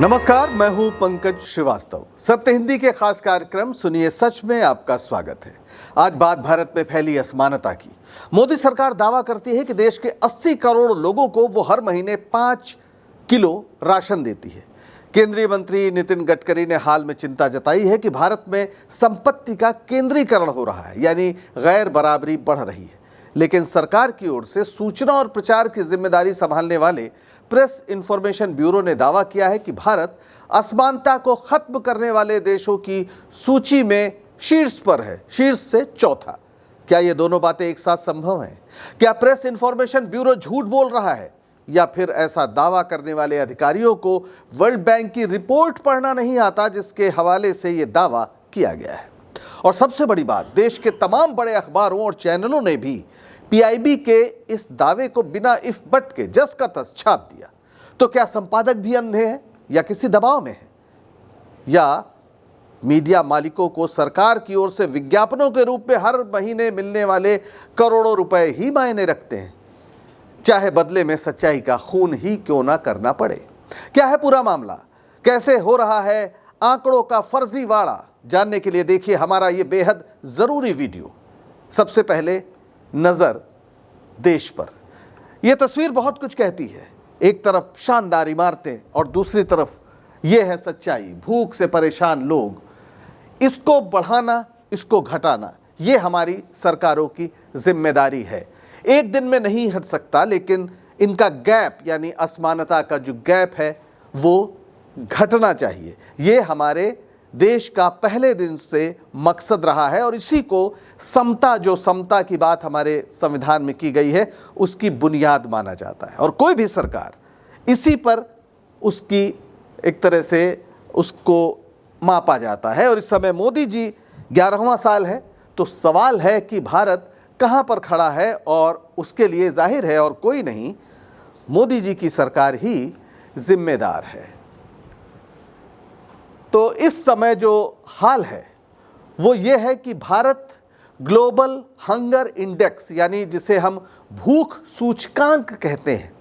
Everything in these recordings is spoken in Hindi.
नमस्कार, मैं हूं पंकज श्रीवास्तव। सत्य हिंदी के खास कार्यक्रम सुनिए सच में आपका स्वागत है। आज बात भारत में फैली असमानता की। मोदी सरकार दावा करती है कि देश के 80 करोड़ लोगों को वो हर महीने 5 किलो राशन देती है। केंद्रीय मंत्री नितिन गडकरी ने हाल में चिंता जताई है कि भारत में संपत्ति का केंद्रीकरण हो रहा है, यानी गैर बराबरी बढ़ रही है। लेकिन सरकार की ओर से सूचना और प्रचार की जिम्मेदारी संभालने वाले प्रेस इंफॉर्मेशन ब्यूरो ने दावा किया है कि भारत असमानता को खत्म करने वाले देशों की सूची में शीर्ष पर है, शीर्ष से चौथा। क्या ये दोनों बातें एक साथ संभव हैं? क्या प्रेस इंफॉर्मेशन ब्यूरो झूठ बोल रहा है, या फिर ऐसा दावा करने वाले अधिकारियों को वर्ल्ड बैंक की रिपोर्ट पढ़ना नहीं आता जिसके हवाले से ये दावा किया गया है? और सबसे बड़ी बात, देश के तमाम बड़े अखबारों और चैनलों ने भी पीआईबी के इस दावे को बिना इफ बट के जस का तस छाप दिया। तो क्या संपादक भी अंधे हैं या किसी दबाव में हैं, या मीडिया मालिकों को सरकार की ओर से विज्ञापनों के रूप में हर महीने मिलने वाले करोड़ों रुपए ही मायने रखते हैं, चाहे बदले में सच्चाई का खून ही क्यों ना करना पड़े? क्या है पूरा मामला? कैसे हो रहा है आंकड़ों का फर्जीवाड़ा? जानने के लिए देखिए हमारा ये बेहद जरूरी वीडियो। सबसे पहले नजर देश पर। यह तस्वीर बहुत कुछ कहती है। एक तरफ शानदार इमारतें और दूसरी तरफ यह है सच्चाई। भूख से परेशान लोग, इसको बढ़ाना, इसको घटाना, यह हमारी सरकारों की जिम्मेदारी है। एक दिन में नहीं हट सकता, लेकिन इनका गैप यानी असमानता का जो गैप है वो घटना चाहिए। ये हमारे देश का पहले दिन से मकसद रहा है और इसी को समता, जो समता की बात हमारे संविधान में की गई है, उसकी बुनियाद माना जाता है। और कोई भी सरकार इसी पर उसकी एक तरह से उसको मापा जाता है। और इस समय मोदी जी 11वां साल है, तो सवाल है कि भारत कहाँ पर खड़ा है, और उसके लिए जाहिर है और कोई नहीं, मोदी जी की सरकार ही जिम्मेदार है। तो इस समय जो हाल है वो ये है कि भारत ग्लोबल हंगर इंडेक्स, यानी जिसे हम भूख सूचकांक कहते हैं,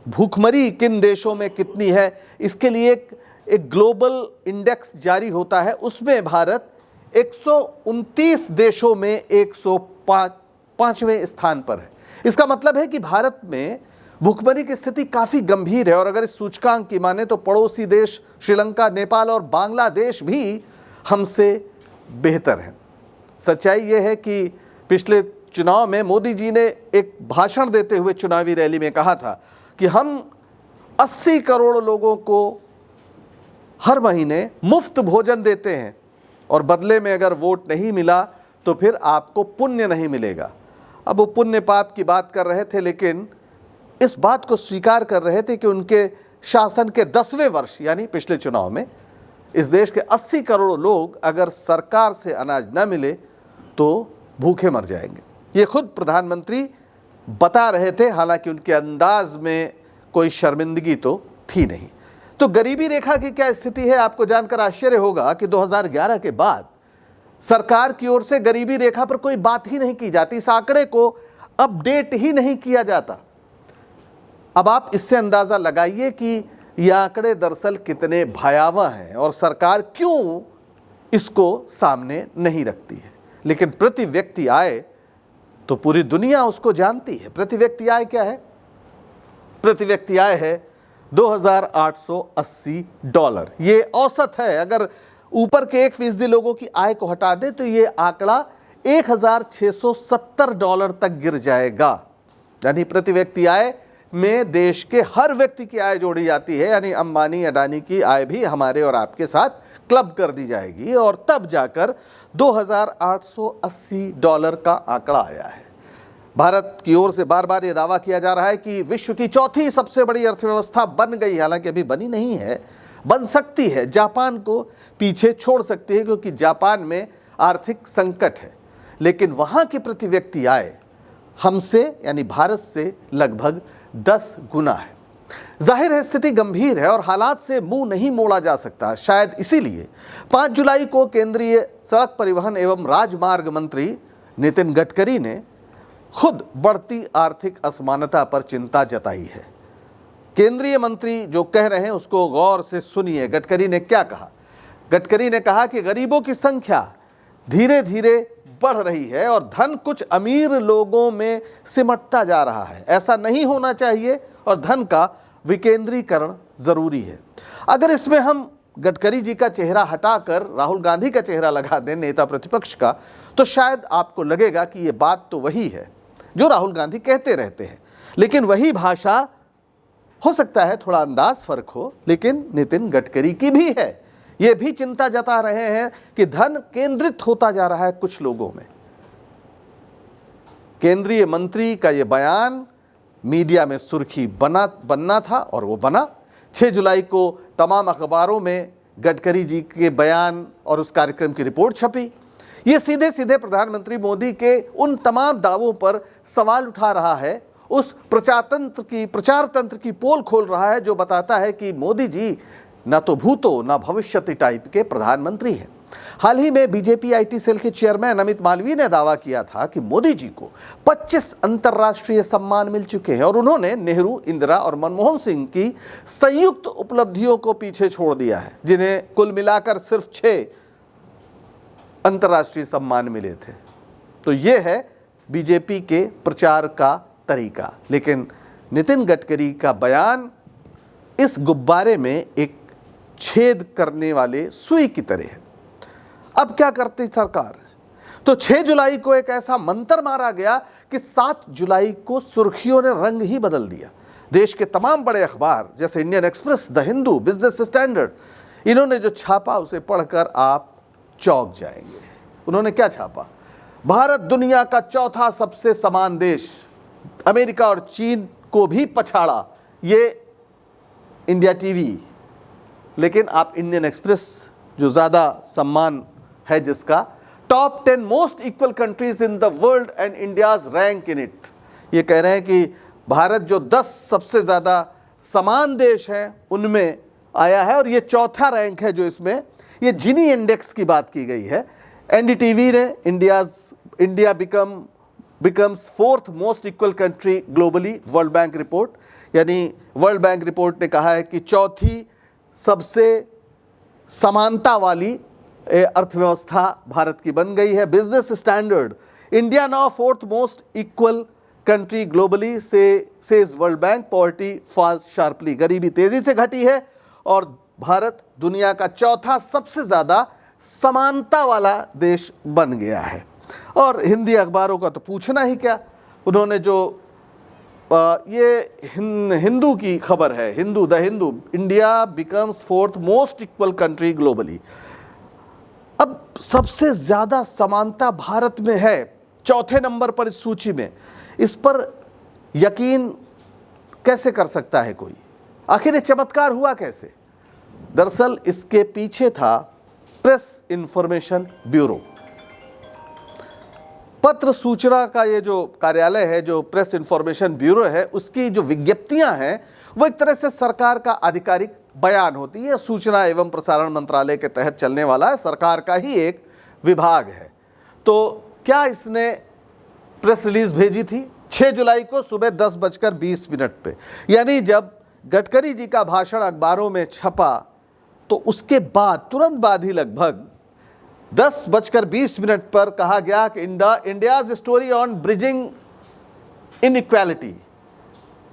भूखमरी किन देशों में कितनी है, इसके लिए एक ग्लोबल इंडेक्स जारी होता है। उसमें भारत 129 देशों में 105वें स्थान पर है। इसका मतलब है कि भारत में भूखमरी की स्थिति काफ़ी गंभीर है। और अगर इस सूचकांक की माने तो पड़ोसी देश श्रीलंका, नेपाल और बांग्लादेश भी हमसे बेहतर हैं। सच्चाई यह है कि पिछले चुनाव में मोदी जी ने एक भाषण देते हुए चुनावी रैली में कहा था कि हम 80 करोड़ लोगों को हर महीने मुफ्त भोजन देते हैं और बदले में अगर वोट नहीं मिला तो फिर आपको पुण्य नहीं मिलेगा। अब वो पुण्य पाप की बात कर रहे थे, लेकिन इस बात को स्वीकार कर रहे थे कि उनके शासन के 10वें वर्ष यानी पिछले चुनाव में इस देश के 80 करोड़ लोग अगर सरकार से अनाज न मिले तो भूखे मर जाएंगे। ये खुद प्रधानमंत्री बता रहे थे, हालांकि उनके अंदाज में कोई शर्मिंदगी तो थी नहीं। तो गरीबी रेखा की क्या स्थिति है, आपको जानकर आश्चर्य होगा कि 2011 के बाद सरकार की ओर से गरीबी रेखा पर कोई बात ही नहीं की जाती। इस आंकड़े को अपडेट ही नहीं किया जाता। अब आप इससे अंदाजा लगाइए कि ये आंकड़े दरअसल कितने भयावह हैं और सरकार क्यों इसको सामने नहीं रखती है। लेकिन प्रति व्यक्ति आय तो पूरी दुनिया उसको जानती है। प्रति व्यक्ति आय क्या है? प्रति व्यक्ति आय है $2,880। ये औसत है। अगर ऊपर के 1% लोगों की आय को हटा दे तो ये आंकड़ा $1,670 तक गिर जाएगा। यानी प्रति व्यक्ति आय में देश के हर व्यक्ति की आय जोड़ी जाती है, यानी अंबानी अडानी की आय भी हमारे और आपके साथ क्लब कर दी जाएगी, और तब जाकर $2,880 का आंकड़ा आया है। भारत की ओर से बार बार ये दावा किया जा रहा है कि विश्व की चौथी सबसे बड़ी अर्थव्यवस्था बन गई। हालांकि अभी बनी नहीं है, बन सकती है, जापान को पीछे छोड़ सकती है क्योंकि जापान में आर्थिक संकट है। लेकिन वहाँ की प्रति व्यक्ति आय हमसे यानी भारत से लगभग 10 गुना है। जाहिर है स्थिति गंभीर है और हालात से मुंह नहीं मोड़ा जा सकता। शायद इसीलिए 5 जुलाई को केंद्रीय सड़क परिवहन एवं राजमार्ग मंत्री नितिन गडकरी ने खुद बढ़ती आर्थिक असमानता पर चिंता जताई है। केंद्रीय मंत्री जो कह रहे हैं उसको गौर से सुनिए। गडकरी ने क्या कहा? गडकरी ने कहा कि गरीबों की संख्या धीरे धीरे बढ़ रही है और धन कुछ अमीर लोगों में सिमटता जा रहा है। ऐसा नहीं होना चाहिए और धन का विकेंद्रीकरण जरूरी है। अगर इसमें हम गडकरी जी का चेहरा हटाकर राहुल गांधी का चेहरा लगा दें, नेता प्रतिपक्ष का, तो शायद आपको लगेगा कि ये बात तो वही है जो राहुल गांधी कहते रहते हैं, लेकिन वही भाषा हो सकता है, थोड़ा अंदाज फर्क हो, लेकिन नितिन गडकरी की भी है। ये भी चिंता जता रहे हैं कि धन केंद्रित होता जा रहा है कुछ लोगों में। केंद्रीय मंत्री का ये बयान मीडिया में सुर्खी बनना था और वो बना। 6 जुलाई को तमाम अखबारों में गडकरी जी के बयान और उस कार्यक्रम की रिपोर्ट छपी। ये सीधे सीधे प्रधानमंत्री मोदी के उन तमाम दावों पर सवाल उठा रहा है, उस प्रचार तंत्र की पोल खोल रहा है जो बताता है कि मोदी जी न तो भूतो न भविष्यति टाइप के प्रधानमंत्री हैं। हाल ही में बीजेपी आईटी सेल के चेयरमैन अमित मालवीय ने दावा किया था कि मोदी जी को 25 अंतर्राष्ट्रीय सम्मान मिल चुके हैं और उन्होंने नेहरू, इंदिरा और मनमोहन सिंह की संयुक्त उपलब्धियों को पीछे छोड़ दिया है, जिन्हें कुल मिलाकर सिर्फ 6 अंतर्राष्ट्रीय सम्मान मिले थे। तो ये है बीजेपी के प्रचार का तरीका। लेकिन नितिन गडकरी का बयान इस गुब्बारे में एक छेद करने वाले सुई की तरह है। अब क्या करती सरकार? तो 6 जुलाई को एक ऐसा मंत्र मारा गया कि 7 जुलाई को सुर्खियों ने रंग ही बदल दिया। देश के तमाम बड़े अखबार जैसे Indian express, the Hindu, business standard, इन्होंने जो छापा उसे पढ़कर आप चौंक जाएंगे। उन्होंने क्या छापा? भारत दुनिया का चौथा सबसे समान देश, अमेरिका और चीन को भी पछाड़ा, ये इंडिया टीवी। लेकिन आप इंडियन एक्सप्रेस, जो ज़्यादा सम्मान है जिसका, top 10 most equal countries in the world and India's rank in it, ये कह रहे हैं कि भारत जो 10 सबसे ज़्यादा समान देश हैं उनमें आया है और ये चौथा रैंक है जो इसमें, ये जिनी इंडेक्स की बात की गई है। एनडीटीवी ने India becomes 4th most equal country globally, world bank report, यानी वर्ल्ड बैंक रिपोर्ट ने कहा है कि चौथी सबसे समानता वाली अर्थव्यवस्था भारत की बन गई है। Business Standard, India now 4th most equal country globally says World Bank, poverty falls sharply, गरीबी तेजी से घटी है और भारत दुनिया का चौथा सबसे ज़्यादा समानता वाला देश बन गया है। और हिंदी अखबारों का तो पूछना ही क्या, उन्होंने जो ये हिंदू की खबर है, the Hindu, India becomes 4th most equal country globally. अब सबसे ज़्यादा समानता भारत में है, चौथे नंबर पर इस सूची में। इस पर यकीन कैसे कर सकता है कोई? आखिर ये चमत्कार हुआ कैसे? दरअसल इसके पीछे था प्रेस इंफॉर्मेशन ब्यूरो। पत्र सूचना का ये जो कार्यालय है, जो प्रेस इंफॉर्मेशन ब्यूरो है, उसकी जो विज्ञप्तियां हैं वो एक तरह से सरकार का आधिकारिक बयान होती है। सूचना एवं प्रसारण मंत्रालय के तहत चलने वाला है, सरकार का ही एक विभाग है। तो क्या इसने प्रेस रिलीज भेजी थी 6 जुलाई को सुबह 10:20 पे, यानी जब गडकरी जी का भाषण अखबारों में छपा तो उसके बाद तुरंत बाद ही लगभग 10:20 पर कहा गया कि India's story on bridging inequality,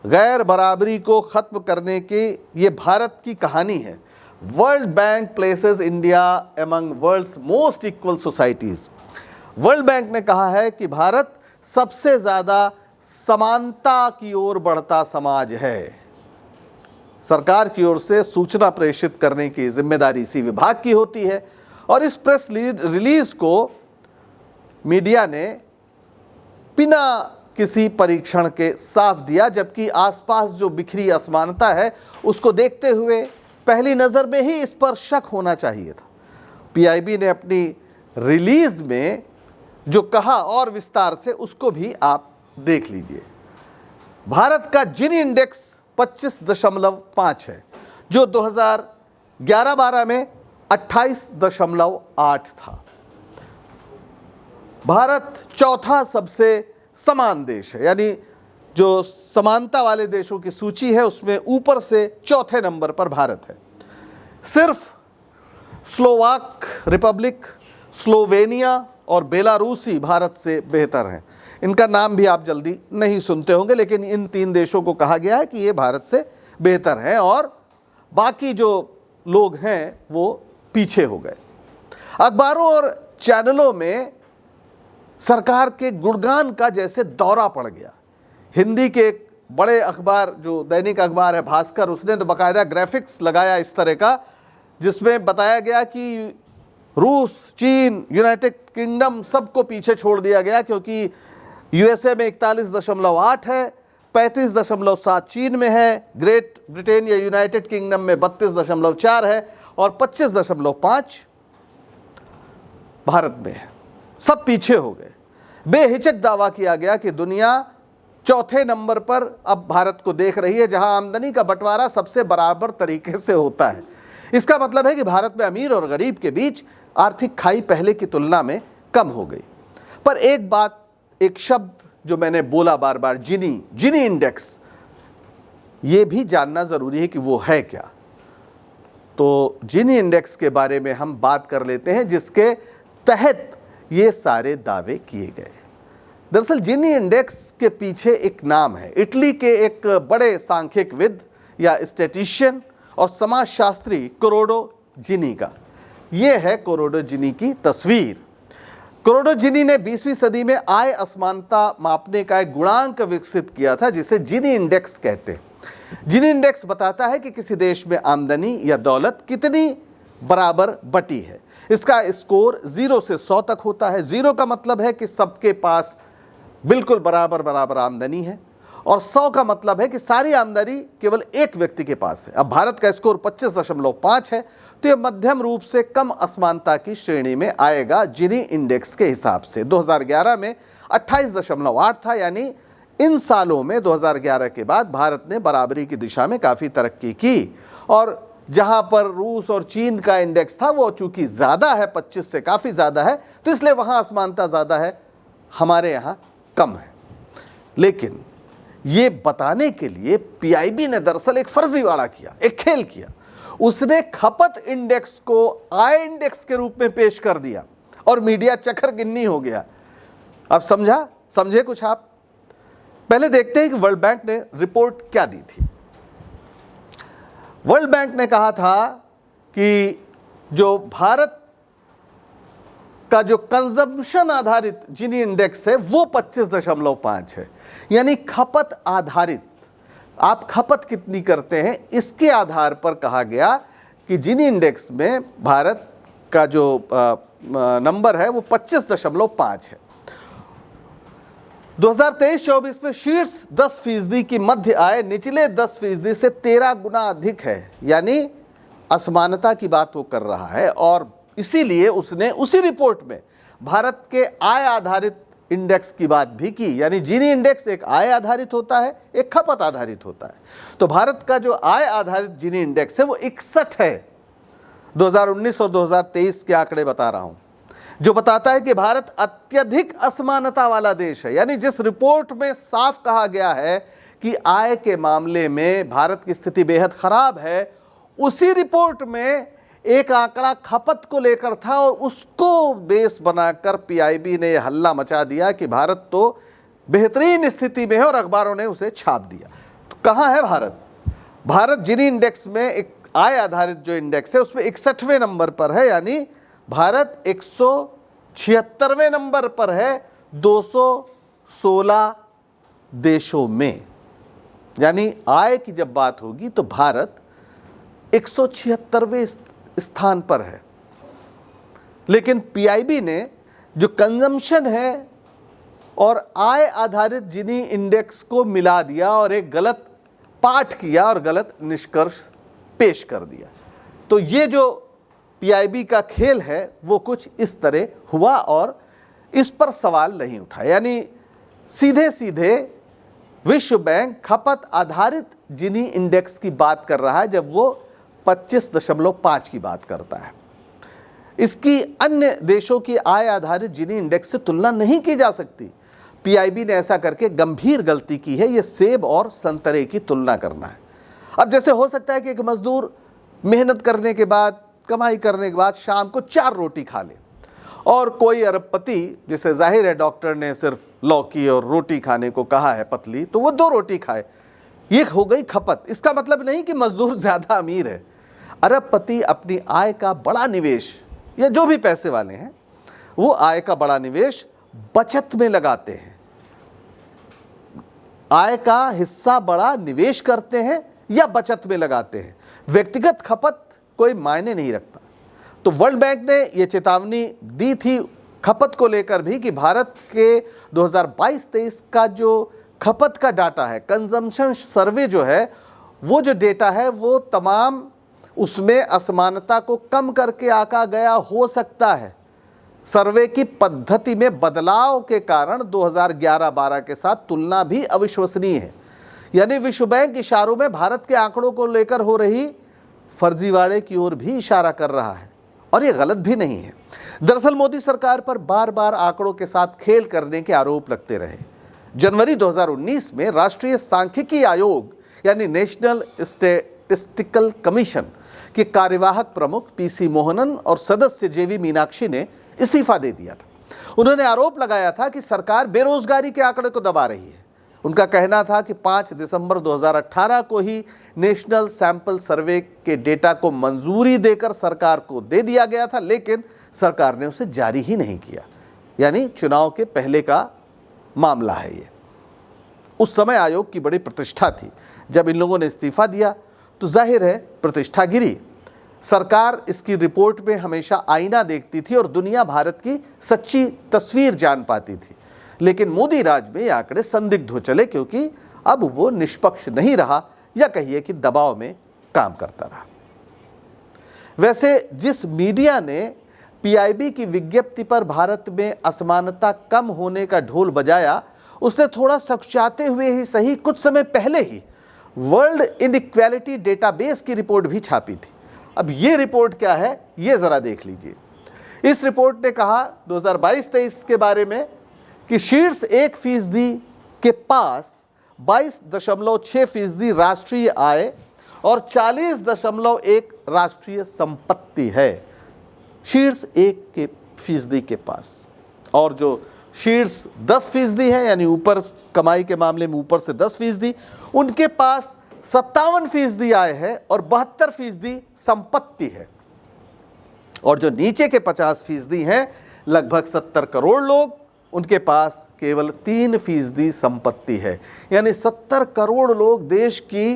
गैर बराबरी को खत्म करने की ये भारत की कहानी है। World Bank places India among world's most equal societies. World Bank ने कहा है कि भारत सबसे ज़्यादा समानता की ओर बढ़ता समाज है। सरकार की ओर से सूचना प्रेषित करने की जिम्मेदारी इसी विभाग की होती है और इस प्रेस रिलीज को मीडिया ने बिना किसी परीक्षण के साफ दिया, जबकि आसपास जो बिखरी असमानता है उसको देखते हुए पहली नज़र में ही इस पर शक होना चाहिए था। पीआईबी ने अपनी रिलीज में जो कहा और विस्तार से उसको भी आप देख लीजिए। भारत का जिनी इंडेक्स 25.5 है, जो 2011-12 में 28.8 था। भारत चौथा सबसे समान देश है, यानी जो समानता वाले देशों की सूची है उसमें ऊपर से चौथे नंबर पर भारत है। सिर्फ स्लोवाक रिपब्लिक, स्लोवेनिया और बेलारूस ही भारत से बेहतर हैं। इनका नाम भी आप जल्दी नहीं सुनते होंगे, लेकिन इन 3 देशों को कहा गया है कि ये भारत से बेहतर हैं और बाकी जो लोग हैं वो पीछे हो गए। अखबारों और चैनलों में सरकार के गुणगान का जैसे दौरा पड़ गया। हिंदी के एक बड़े अखबार, जो दैनिक अखबार है भास्कर, उसने तो बाकायदा ग्राफिक्स लगाया इस तरह का, जिसमें बताया गया कि रूस, चीन, यूनाइटेड किंगडम सबको पीछे छोड़ दिया गया, क्योंकि यूएसए में 41.8 है, 35.7 चीन में है, ग्रेट ब्रिटेन या यूनाइटेड किंगडम में 32.4 है और 25.5 भारत में है। सब पीछे हो गए। बेहिचक दावा किया गया कि दुनिया चौथे नंबर पर अब भारत को देख रही है, जहां आमदनी का बंटवारा सबसे बराबर तरीके से होता है। इसका मतलब है कि भारत में अमीर और गरीब के बीच आर्थिक खाई पहले की तुलना में कम हो गई। पर एक बात, एक शब्द जो मैंने बोला बार बार, जिनी इंडेक्स, ये भी जानना जरूरी है कि वो है क्या। तो जिनी इंडेक्स के बारे में हम बात कर लेते हैं, जिसके तहत ये सारे दावे किए गए। दरअसल जिनी इंडेक्स के पीछे एक नाम है, इटली के एक बड़े सांख्यिकविद या स्टैटिस्टिशियन और समाजशास्त्री कोरोडो जिनी का। ये है कोरोडो जिनी की तस्वीर। कोरोडो जिनी ने 20वीं सदी में आय असमानता मापने का एक गुणांक विकसित किया था, जिसे जिनी इंडेक्स कहते हैं। जिनी इंडेक्स बताता है कि किसी देश में आमदनी या दौलत कितनी बराबर बटी है। इसका स्कोर 0 से 100 तक होता है। 0 का मतलब है कि सबके पास बिल्कुल बराबर आमदनी है, और 100 का मतलब है कि सारी आमदनी केवल एक व्यक्ति के पास है। अब भारत का स्कोर 25.5 है, तो यह मध्यम रूप से कम असमानता की श्रेणी में आएगा जिनी इंडेक्स के हिसाब से। 2011 में 28.8 था, यानी इन सालों में 2011 के बाद भारत ने बराबरी की दिशा में काफ़ी तरक्की की। और जहां पर रूस और चीन का इंडेक्स था वो चूंकि ज़्यादा है, 25 से काफ़ी ज़्यादा है, तो इसलिए वहां असमानता ज़्यादा है, हमारे यहाँ कम है। लेकिन ये बताने के लिए पीआईबी ने दरअसल एक फर्जीवाड़ा किया, एक खेल किया। उसने खपत इंडेक्स को आय इंडेक्स के रूप में पेश कर दिया और मीडिया चक्कर गिन्नी हो गया। अब समझे कुछ आप? पहले देखते हैं कि वर्ल्ड बैंक ने रिपोर्ट क्या दी थी। वर्ल्ड बैंक ने कहा था कि जो भारत का जो कंजम्पशन आधारित जिनी इंडेक्स है वो 25.5 है, यानी खपत आधारित। आप खपत कितनी करते हैं इसके आधार पर कहा गया कि जिनी इंडेक्स में भारत का जो नंबर है वो 25.5 है। 2023-24 में शीर्ष 10% की मध्य आय निचले 10% से 13 गुना अधिक है, यानी असमानता की बात वो कर रहा है। और इसीलिए उसने उसी रिपोर्ट में भारत के आय आधारित इंडेक्स की बात भी की, यानी जिनी इंडेक्स एक आय आधारित होता है, एक खपत आधारित होता है। तो भारत का जो आय आधारित जिनी इंडेक्स है वो 61 है। 2019 और 2023 के आंकड़े बता रहा हूं, जो बताता है कि भारत अत्यधिक असमानता वाला देश है। यानी जिस रिपोर्ट में साफ कहा गया है कि आय के मामले में भारत की स्थिति बेहद खराब है, उसी रिपोर्ट में एक आंकड़ा खपत को लेकर था और उसको बेस बनाकर पीआईबी ने हल्ला मचा दिया कि भारत तो बेहतरीन स्थिति में है और अखबारों ने उसे छाप दिया। तो कहाँ है भारत? भारत जिनी इंडेक्स में एक आय आधारित जो इंडेक्स है उसमें 61वें नंबर पर है, यानी भारत 176वें नंबर पर है 216 देशों में। यानी आय की जब बात होगी तो भारत 176वें स्थान पर है। लेकिन पीआईबी ने जो कंजम्पशन है और आय आधारित जिनी इंडेक्स को मिला दिया और एक गलत पाठ किया और गलत निष्कर्ष पेश कर दिया। तो ये जो पीआईबी का खेल है वो कुछ इस तरह हुआ और इस पर सवाल नहीं उठा। यानी सीधे सीधे विश्व बैंक खपत आधारित जिनी इंडेक्स की बात कर रहा है जब वो 25.5 की बात करता है। इसकी अन्य देशों की आय आधारित जिनी इंडेक्स से तुलना नहीं की जा सकती। पीआईबी ने ऐसा करके गंभीर गलती की है, ये सेब और संतरे की तुलना करना है। अब जैसे हो सकता है कि एक मजदूर मेहनत करने के बाद, कमाई करने के बाद शाम को 4 रोटी खा ले, और कोई अरबपति, जिसे जाहिर है डॉक्टर ने सिर्फ लौकी और रोटी खाने को कहा है पतली, तो वो 2 रोटी खाए। ये हो गई खपत। इसका मतलब नहीं कि मजदूर ज्यादा अमीर है। अरबपति अपनी आय का बड़ा निवेश, या जो भी पैसे वाले हैं, वो आय का बड़ा निवेश बचत में लगाते हैं। आय का हिस्सा बड़ा निवेश करते हैं या बचत में लगाते हैं। व्यक्तिगत खपत कोई मायने नहीं रखता। तो वर्ल्ड बैंक ने यह चेतावनी दी थी खपत को लेकर भी कि भारत के 2022-23 का जो खपत का डाटा है, कंजम्पशन सर्वे जो है, वो जो डेटा है वो तमाम उसमें असमानता को कम करके आंका गया हो सकता है। सर्वे की पद्धति में बदलाव के कारण 2011-12 के साथ तुलना भी अविश्वसनीय है। यानी विश्व बैंक इशारों में भारत के आंकड़ों को लेकर हो रही फर्जीवाड़े की ओर भी इशारा कर रहा है, और ये गलत भी नहीं है। दरअसल मोदी सरकार पर बार बार आंकड़ों के साथ खेल करने के आरोप लगते रहे। जनवरी 2019 में राष्ट्रीय सांख्यिकी आयोग यानी नेशनल स्टैटिस्टिकल कमीशन के कार्यवाहक प्रमुख पीसी मोहनन और सदस्य जेवी मीनाक्षी ने इस्तीफा दे दिया था। उन्होंने आरोप लगाया था कि सरकार बेरोजगारी के आंकड़े को दबा रही है। उनका कहना था कि 5 दिसंबर 2018 को ही नेशनल सैंपल सर्वे के डेटा को मंजूरी देकर सरकार को दे दिया गया था, लेकिन सरकार ने उसे जारी ही नहीं किया। यानी चुनाव के पहले का मामला है ये। उस समय आयोग की बड़ी प्रतिष्ठा थी। जब इन लोगों ने इस्तीफा दिया तो जाहिर है प्रतिष्ठा गिरी। सरकार इसकी रिपोर्ट में हमेशा आईना देखती थी और दुनिया भारत की सच्ची तस्वीर जान पाती थी। लेकिन मोदी राज में ये आंकड़े संदिग्ध हो चले, क्योंकि अब वो निष्पक्ष नहीं रहा, या कहिए कि दबाव में काम करता रहा। वैसे जिस मीडिया ने पीआईबी की विज्ञप्ति पर भारत में असमानता कम होने का ढोल बजाया, उसने थोड़ा सकुचाते हुए ही सही कुछ समय पहले ही वर्ल्ड इनइक्वालिटी डेटाबेस की रिपोर्ट भी छापी थी। अब ये रिपोर्ट क्या है, ये जरा देख लीजिए। इस रिपोर्ट ने कहा 2022-23 के बारे में कि शीर्ष 1% के पास 22.6% राष्ट्रीय आय और 40.1 राष्ट्रीय संपत्ति है। शीर्ष 1% के पास, और जो शीर्ष 10% है, यानी ऊपर कमाई के मामले में ऊपर से 10%, उनके पास 57% आय है और 72% संपत्ति है। और जो नीचे के 50% हैं, लगभग 70 करोड़ लोग, उनके पास केवल 3% संपत्ति है। यानी 70 करोड़ लोग देश की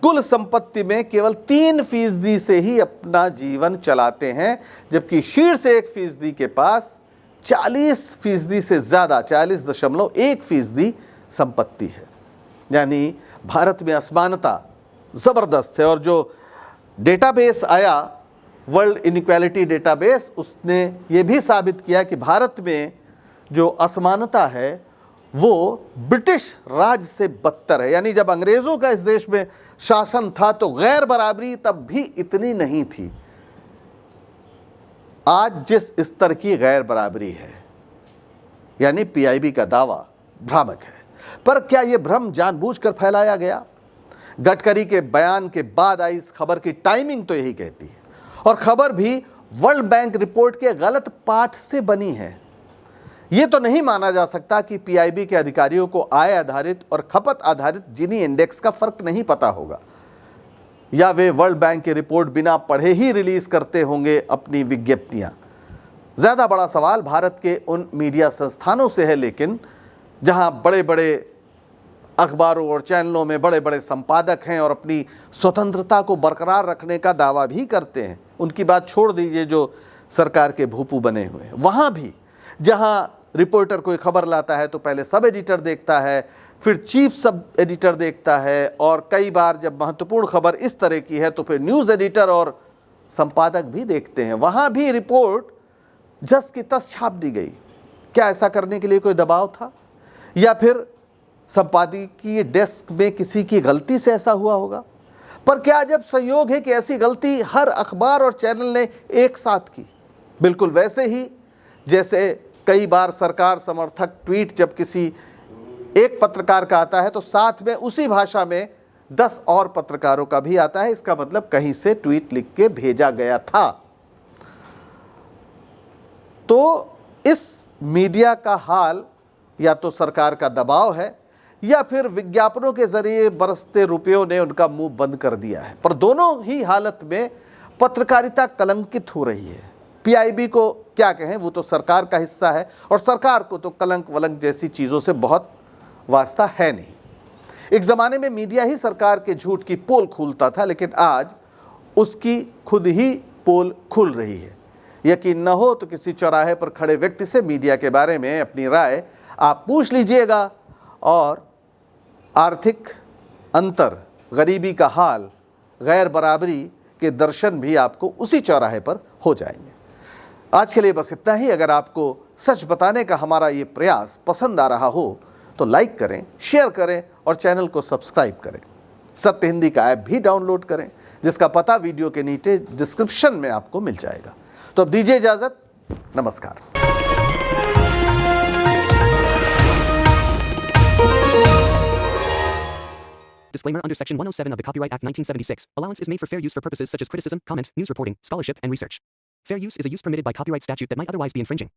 कुल संपत्ति में केवल 3% से ही अपना जीवन चलाते हैं, जबकि शीर्ष 1% के पास 40% से ज़्यादा, 40.1% संपत्ति है। यानी भारत में असमानता ज़बरदस्त है। और जो डेटाबेस आया, वर्ल्ड इनइक्वालिटी डेटाबेस, उसने ये भी साबित किया कि भारत में जो असमानता है वो ब्रिटिश राज से बदतर है। यानी जब अंग्रेज़ों का इस देश में शासन था तो गैर बराबरी तब भी इतनी नहीं थी। आज जिस स्तर की गैर बराबरी है, यानी पीआईबी का दावा भ्रामक है। पर क्या यह भ्रम जानबूझकर फैलाया गया? गडकरी के बयान के बाद आई इस खबर की टाइमिंग तो यही कहती है, और खबर भी वर्ल्ड बैंक रिपोर्ट के गलत पाठ से बनी है। यह तो नहीं माना जा सकता कि पीआईबी के अधिकारियों को आय आधारित और खपत आधारित जिनी इंडेक्स का फर्क नहीं पता होगा, या वे वर्ल्ड बैंक की रिपोर्ट बिना पढ़े ही रिलीज करते होंगे अपनी विज्ञप्तियां। ज़्यादा बड़ा सवाल भारत के उन मीडिया संस्थानों से है, लेकिन जहां बड़े बड़े अखबारों और चैनलों में बड़े बड़े संपादक हैं और अपनी स्वतंत्रता को बरकरार रखने का दावा भी करते हैं। उनकी बात छोड़ दीजिए जो सरकार के भूपू बने हुए हैं। वहाँ भी जहाँ रिपोर्टर कोई खबर लाता है तो पहले सब एडिटर देखता है, फिर चीफ सब एडिटर देखता है, और कई बार जब महत्वपूर्ण खबर इस तरह की है तो फिर न्यूज़ एडिटर और संपादक भी देखते हैं। वहाँ भी रिपोर्ट जस की तस छाप दी गई। क्या ऐसा करने के लिए कोई दबाव था, या फिर संपादकीय डेस्क में किसी की गलती से ऐसा हुआ होगा? पर क्या जब संयोग है कि ऐसी गलती हर अखबार और चैनल ने एक साथ की, बिल्कुल वैसे ही जैसे कई बार सरकार समर्थक ट्वीट जब किसी एक पत्रकार का आता है तो साथ में उसी भाषा में 10 और पत्रकारों का भी आता है। इसका मतलब कहीं से ट्वीट लिख के भेजा गया था। तो इस मीडिया का हाल या तो सरकार का दबाव है या फिर विज्ञापनों के जरिए बरसते रुपयों ने उनका मुंह बंद कर दिया है। पर दोनों ही हालत में पत्रकारिता कलंकित हो रही है। पीआईबी को क्या कहें, वो तो सरकार का हिस्सा है और सरकार को तो कलंक वलंक जैसी चीज़ों से बहुत वास्ता है नहीं। एक ज़माने में मीडिया ही सरकार के झूठ की पोल खोलता था, लेकिन आज उसकी खुद ही पोल खुल रही है। यकीन न हो तो किसी चौराहे पर खड़े व्यक्ति से मीडिया के बारे में अपनी राय आप पूछ लीजिएगा और आर्थिक अंतर, गरीबी का हाल, गैर बराबरी के दर्शन भी आपको उसी चौराहे पर हो जाएंगे। आज के लिए बस इतना ही। अगर आपको सच बताने का हमारा ये प्रयास पसंद आ रहा हो तो लाइक करें, शेयर करें और चैनल को सब्सक्राइब करें। सत्य हिंदी का ऐप भी डाउनलोड करें, जिसका पता वीडियो के नीचे डिस्क्रिप्शन में आपको मिल जाएगा। तो अब दीजिए इजाजत, नमस्कार। Disclaimer under Section 107 of the Copyright Act 1976. Allowance is made for fair use for purposes such as criticism, comment, news reporting, scholarship, and research. Fair use is a use permitted by copyright statute that might otherwise be infringing.